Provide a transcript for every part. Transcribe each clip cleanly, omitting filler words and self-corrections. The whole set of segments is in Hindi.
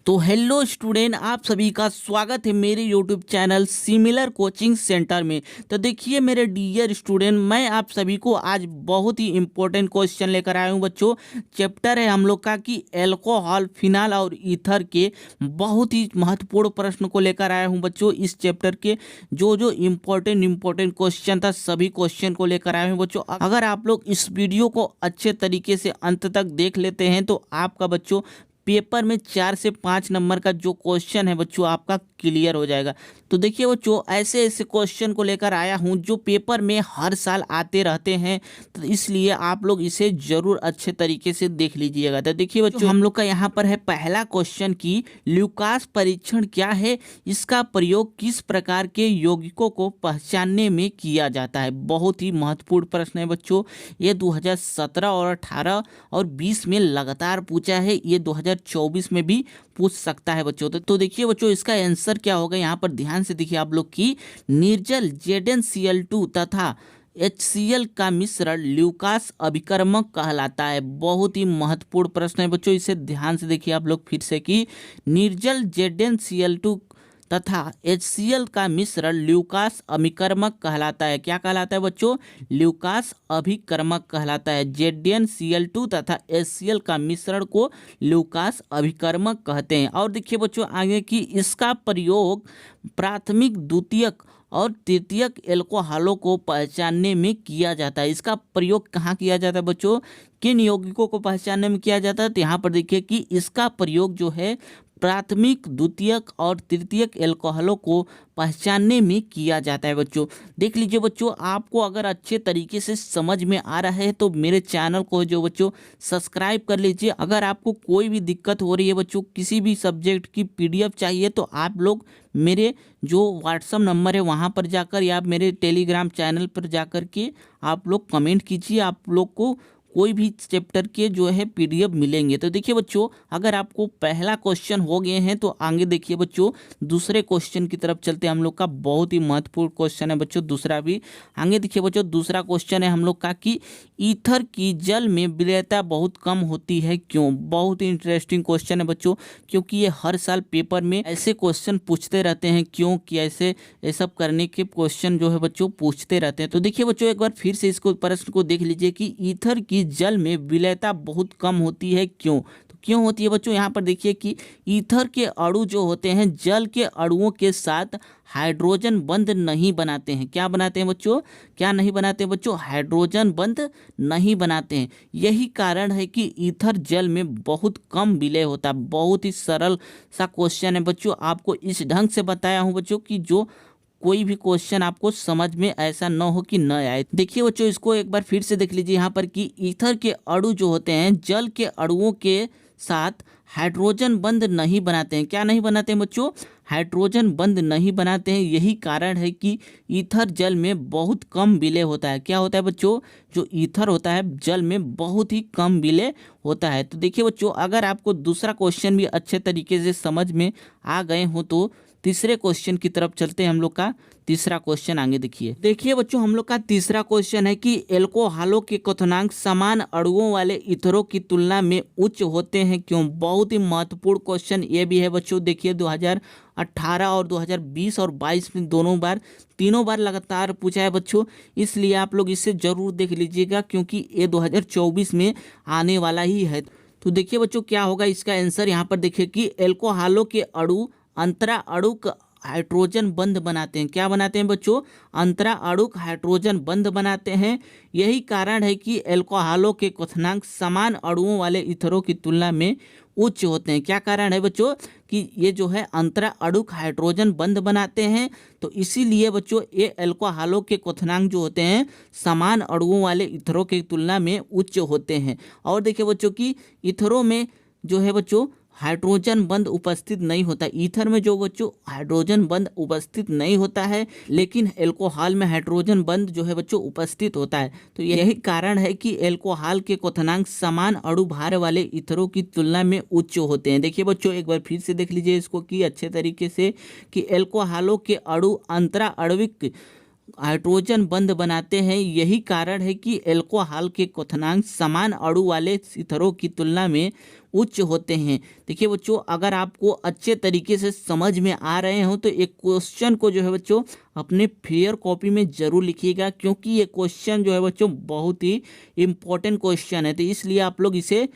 तो हेलो स्टूडेंट, आप सभी का स्वागत है मेरे YouTube channel similar coaching centre में। तो देखिए मेरे डियर स्टूडेंट, मैं आप सभी को आज बहुत ही इम्पोर्टेंट क्वेश्चन लेकर आया हूँ बच्चों। चैप्टर है हम लोग का कि एल्कोहल, फिनाल और ईथर के बहुत ही महत्वपूर्ण प्रश्न को लेकर आया हूँ बच्चों। इस चैप्टर के जो इम्पोर्टेंट क्वेश्चन था सभी क्वेश्चन को लेकर आए हूँ बच्चों। अगर आप लोग इस वीडियो को अच्छे तरीके से अंत तक देख लेते हैं तो आपका बच्चों पेपर में 4 से 5 नंबर का जो क्वेश्चन है बच्चों आपका क्लियर हो जाएगा। तो देखिए बच्चों, ऐसे ऐसे क्वेश्चन को लेकर आया हूँ जो पेपर में हर साल आते रहते हैं, तो इसलिए आप लोग इसे जरूर अच्छे तरीके से देख लीजिएगा। तो देखिए बच्चों, हम लोग का यहाँ पर है पहला क्वेश्चन कि ल्यूकास परीक्षण क्या है, इसका प्रयोग किस प्रकार के यौगिकों को पहचानने में किया जाता है। बहुत ही महत्वपूर्ण प्रश्न है बच्चों। ये 2017 और 18 और 20 में लगातार पूछा है, ये 2024 में भी पूछ सकता है बच्चों। तो देखिए बच्चों, इसका आंसर क्या होगा, यहाँ पर ध्यान से देखिए आप लोग की निर्जल ZnCl2 तथा HCl का मिश्रण ल्यूकास अभिकर्मक कहलाता है। बहुत ही महत्वपूर्ण प्रश्न है बच्चों, इसे ध्यान से देखिए आप लोग फिर से कि निर्जल ZnCl2 तथा HCl का मिश्रण ल्यूकास अभिकर्मक कहलाता है। क्या कहलाता है बच्चों? ल्यूकास अभिकर्मक कहलाता है। ZnCl2 तथा HCl का मिश्रण को ल्यूकास अभिकर्मक कहते हैं। और देखिए बच्चों आगे कि इसका प्रयोग प्राथमिक, द्वितीयक और तृतीयक एल्कोहलों को पहचानने में किया जाता है। इसका प्रयोग कहाँ किया जाता है बच्चों? किन यौगिकों को पहचानने में किया जाता है? तो यहाँ पर देखिए कि इसका प्रयोग जो है प्राथमिक, द्वितीयक और तृतीयक एल्कोहलों को पहचानने में किया जाता है बच्चों। देख लीजिए बच्चों, आपको अगर अच्छे तरीके से समझ में आ रहा है तो मेरे चैनल को जो बच्चों सब्सक्राइब कर लीजिए। अगर आपको कोई भी दिक्कत हो रही है बच्चों, किसी भी सब्जेक्ट की PDF चाहिए तो आप लोग मेरे जो WhatsApp नंबर है वहाँ पर जाकर या मेरे टेलीग्राम चैनल पर जाकर के आप लोग कमेंट कीजिए, आप लोग को कोई भी चैप्टर के जो है PDF मिलेंगे। तो देखिए बच्चों, अगर आपको पहला क्वेश्चन हो गए हैं तो आगे देखिए बच्चों दूसरे क्वेश्चन की तरफ चलते हैं। हम लोग का बहुत ही महत्वपूर्ण क्वेश्चन है बच्चों दूसरा भी। आगे देखिए बच्चों, दूसरा क्वेश्चन है हम लोग का कि ईथर की जल में विलेयता बहुत कम होती है, क्यों? बहुत ही इंटरेस्टिंग क्वेश्चन है बच्चों, क्योंकि ये हर साल पेपर में ऐसे क्वेश्चन पूछते रहते हैं। क्यों कि ऐसे ये सब करने के क्वेश्चन जो है बच्चों पूछते रहते हैं। तो देखिए बच्चों, एक बार फिर से इसको प्रश्न को देख लीजिए कि ईथर की जल में विलेयता बहुत कम होती है, क्यों? तो क्यों होती है बच्चों? यहाँ पर देखिए कि ईथर के अणु जो होते हैं जल के अणुओं के साथ हाइड्रोजन बंध नहीं बनाते हैं। क्या बनाते हैं बच्चों? क्या नहीं बनाते हैं बच्चों? हाइड्रोजन बंध नहीं बनाते हैं। यही कारण है कि ईथर जल में बहुत कम विलय होता है। बहुत ही सरल सा क्वेश्चन है बच्चों, आपको इस ढंग से बताया हूँ बच्चों कि जो कोई भी क्वेश्चन आपको समझ में ऐसा न हो कि न आए। देखिए बच्चों, इसको एक बार फिर से देख लीजिए यहाँ पर कि ईथर के अणु जो होते हैं जल के अणुओं के साथ हाइड्रोजन बंध नहीं बनाते हैं। क्या नहीं बनाते हैं बच्चों? हाइड्रोजन बंध नहीं बनाते हैं। यही कारण है कि ईथर जल में बहुत कम विलय होता है। क्या होता है बच्चों? जो ईथर होता है जल में बहुत ही कम विलय होता है। तो देखिए बच्चों, अगर आपको दूसरा क्वेश्चन भी अच्छे तरीके से समझ में आ गए हो तो तीसरे क्वेश्चन की तरफ चलते हैं। हम लोग का तीसरा क्वेश्चन आगे देखिए बच्चों, हम लोग का तीसरा क्वेश्चन है कि एल्कोहलों के क्वथनांक समान अणुओं वाले ईथरों की तुलना में उच्च होते हैं, क्यों? बहुत ही महत्वपूर्ण क्वेश्चन ये भी है बच्चों। देखिए 2018 और 2020 और 22 में तीनों बार लगातार पूछा है बच्चों, इसलिए आप लोग इसे जरूर देख लीजिएगा क्योंकि ये 2024 में आने वाला ही है। तो देखिए बच्चों, क्या होगा इसका आंसर? यहाँ पर देखिए कि एल्कोहलों के अणु अंतरा अणुक हाइड्रोजन बंध बनाते हैं। क्या बनाते हैं बच्चों? अंतरा अणुक हाइड्रोजन बंध बनाते हैं। यही कारण है कि एल्कोहलों के क्वथनांक समान अणुओं वाले ईथरों की तुलना में उच्च होते हैं। क्या कारण है बच्चों? कि ये जो है अंतरा अणुक हाइड्रोजन बंध बनाते हैं, तो इसीलिए बच्चों ये एल्कोहलों के क्वथनांक जो होते हैं समान अणुओं वाले ईथरों की तुलना में उच्च होते हैं। और देखिए बच्चों कि ईथरों में जो है बच्चों हाइड्रोजन बंध उपस्थित नहीं होता। ईथर में जो बच्चों हाइड्रोजन बंध उपस्थित नहीं होता है, लेकिन एल्कोहल में हाइड्रोजन बंध जो है बच्चों उपस्थित होता है। तो यही कारण है कि एल्कोहल के क्वथनांक समान अणु भार वाले ईथरों की तुलना में उच्च होते हैं। देखिए बच्चों, एक बार फिर से देख लीजिए इसको कि अच्छे तरीके से कि एल्कोहलों के अणु अंतरा आणविक हाइड्रोजन बंध बनाते हैं। यही कारण है कि एल्कोहल के क्वथनांक समान अणु वाले ईथरों की तुलना में उच्च होते हैं। देखिए बच्चों, अगर आपको अच्छे तरीके से समझ में आ रहे हो तो एक क्वेश्चन को जो है बच्चों अपने फेयर कॉपी में जरूर लिखिएगा, क्योंकि ये क्वेश्चन जो है बच्चों बहुत ही इंपॉर्टेंट क्वेश्चन है, तो इसलिए आप लोग इसे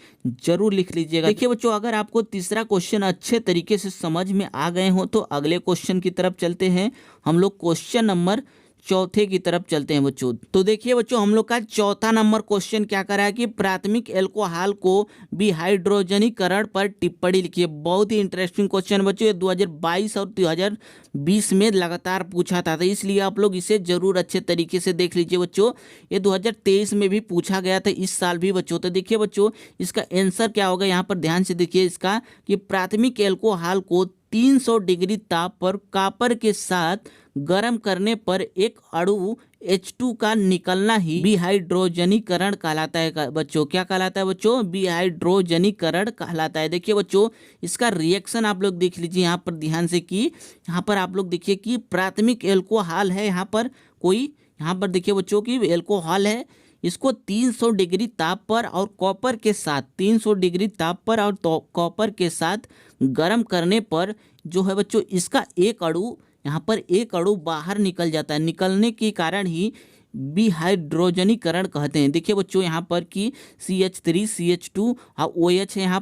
जरूर लिख लीजिएगा। देखिए बच्चों, अगर आपको तीसरा क्वेश्चन अच्छे तरीके से समझ में आ गए हो तो अगले क्वेश्चन की तरफ चलते हैं। हम लोग क्वेश्चन नंबर चौथे की तरफ चलते हैं बच्चों। तो देखिए बच्चों, हम लोग का चौथा नंबर क्वेश्चन क्या करा है कि प्राथमिक एल्कोहल को विहाइड्रोजनीकरण पर टिप्पणी लिखिए। बहुत ही इंटरेस्टिंग क्वेश्चन बच्चों, ये 2022 और 2020 में लगातार पूछा था, तो इसलिए आप लोग इसे जरूर अच्छे तरीके से देख लीजिए बच्चों। ये 2023 में भी पूछा गया था, इस साल भी बच्चों। तो देखिए बच्चों, इसका आंसर क्या होगा, यहाँ पर ध्यान से देखिए इसका, कि प्राथमिक एल्कोहल को 300 डिग्री ताप पर कॉपर के साथ गर्म करने पर एक अणु H2 का निकलना ही विहाइड्रोजनीकरण कहलाता है बच्चों। क्या कहलाता है बच्चों? विहाइड्रोजनीकरण कहलाता है। देखिए बच्चों, इसका रिएक्शन आप लोग देख लीजिए यहाँ पर ध्यान से, कि यहाँ पर आप लोग देखिए कि प्राथमिक एल्कोहल है, यहाँ पर कोई, यहाँ पर देखिए बच्चों कि एल्कोहल है, इसको 300 डिग्री ताप पर और कॉपर के साथ 300 डिग्री ताप पर और कॉपर के साथ गर्म करने पर जो है बच्चों इसका एक अणु, यहाँ पर एक अणु बाहर निकल जाता है। निकलने के कारण ही विहाइड्रोजनीकरण कहते हैं। देखिए बच्चों, यहाँ पर कि CH3 CH2 और OH है। यहाँ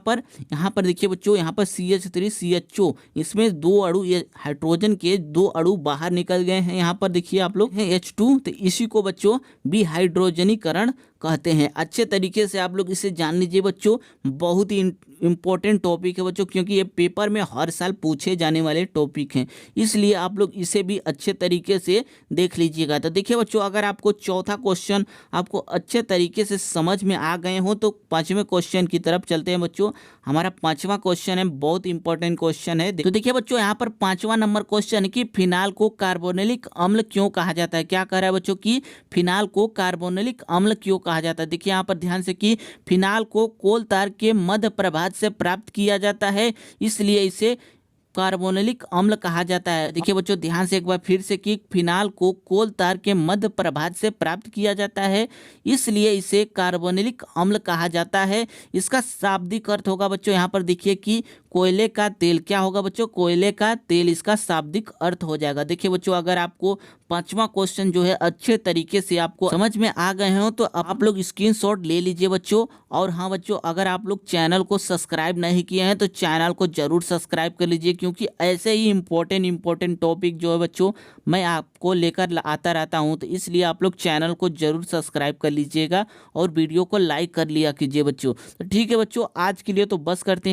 पर देखिए बच्चों, यहाँ पर CH3 CHO, इसमें दो अणु, ये हाइड्रोजन के दो अणु बाहर निकल गए हैं। यहाँ पर देखिए आप लोग है H2, तो इसी को बच्चों विहाइड्रोजनीकरण कहते हैं। अच्छे तरीके से आप लोग इसे जान लीजिए बच्चों, बहुत ही इम्पोर्टेंट टॉपिक है बच्चों, क्योंकि ये पेपर में हर साल पूछे जाने वाले टॉपिक हैं, इसलिए आप लोग इसे भी अच्छे तरीके से देख लीजिएगा। तो देखिए बच्चों, अगर आपको चौथा क्वेश्चन आपको अच्छे तरीके से समझ में आ गए हो तो पांचवें क्वेश्चन की तरफ चलते हैं बच्चों। हमारा पांचवा क्वेश्चन है, बहुत इंपॉर्टेंट क्वेश्चन है। तो देखिए बच्चों, यहाँ पर पांचवा नंबर क्वेश्चन है कि फिनाल को कार्बोनिलिक अम्ल क्यों कहा जाता है। क्या कह रहा है बच्चों कि फिनाल को कार्बोनिलिक अम्ल क्यों कहा जाता है। देखिए यहाँ पर ध्यान से कि फिनाल को कोल तार के मध्य प्रभाग से प्राप्त किया जाता है, इसलिए इसे कार्बोनिलिक अम्ल कहा जाता है। देखिए बच्चों, ध्यान से एक बार फिर से कि फिनाल को कोल तार के मध्य प्रभाग से प्राप्त किया जाता है, इसलिए इसे कार्बोनिलिक अम्ल कहा जाता है। इसका शाब्दिक अर्थ होगा बच्चों, यहाँ पर देखिए कि कोयले का तेल। क्या होगा बच्चों? कोयले का तेल, इसका शाब्दिक अर्थ हो जाएगा। देखिए बच्चों, अगर आपको पांचवा क्वेश्चन जो है अच्छे तरीके से आपको समझ में आ गए हो तो आप लोग स्क्रीनशॉट ले लीजिए बच्चों। और हाँ बच्चों, अगर आप लोग चैनल को सब्सक्राइब नहीं किए हैं तो चैनल को जरूर सब्सक्राइब कर लीजिए, क्योंकि ऐसे ही इंपॉर्टेंट टॉपिक जो है बच्चों मैं आपको लेकर आता रहता हूं, तो इसलिए आप लोग चैनल को जरूर सब्सक्राइब कर लीजिएगा और वीडियो को लाइक कर लिया कीजिए बच्चों। तो ठीक है बच्चों, आज के लिए तो बस करते हैं।